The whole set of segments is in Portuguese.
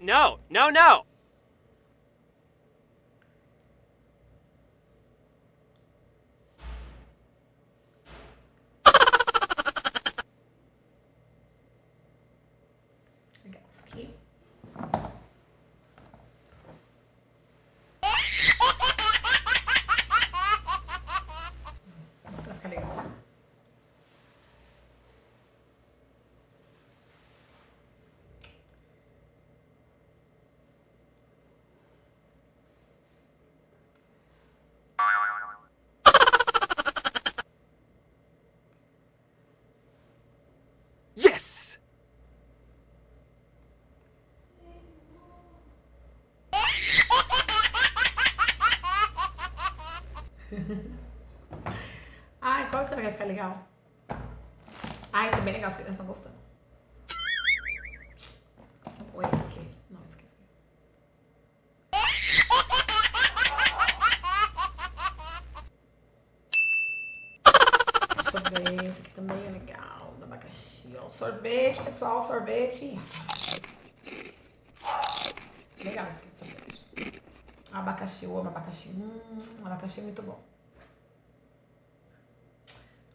no, no, no. Legal, isso aqui. Isso vai ficar legal. Yes! Ai, qual será que vai ficar legal? Ai, esse é bem legal, as crianças estão gostando. Ou esse aqui? Não, esse aqui. Deixa eu ver, esse aqui também é legal, do abacaxi. Ó, sorvete, pessoal, sorvete. Legal esse aqui de sorvete. Abacaxi, eu amo abacaxi. Abacaxi é muito bom.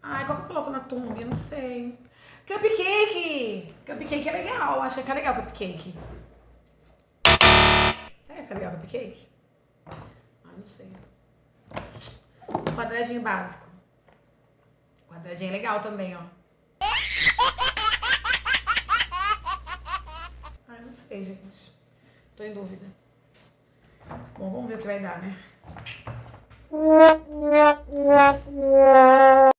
Ai, qual que eu coloco na tumba? Eu não sei. Cupcake! Cupcake é legal, acho que é legal cupcake. Será que fica legal cupcake? Ah, não sei. Quadradinho básico. Quadradinho é legal também, ó. Ai, não sei, gente. Tô em dúvida. Bom, vamos ver o que vai dar, né?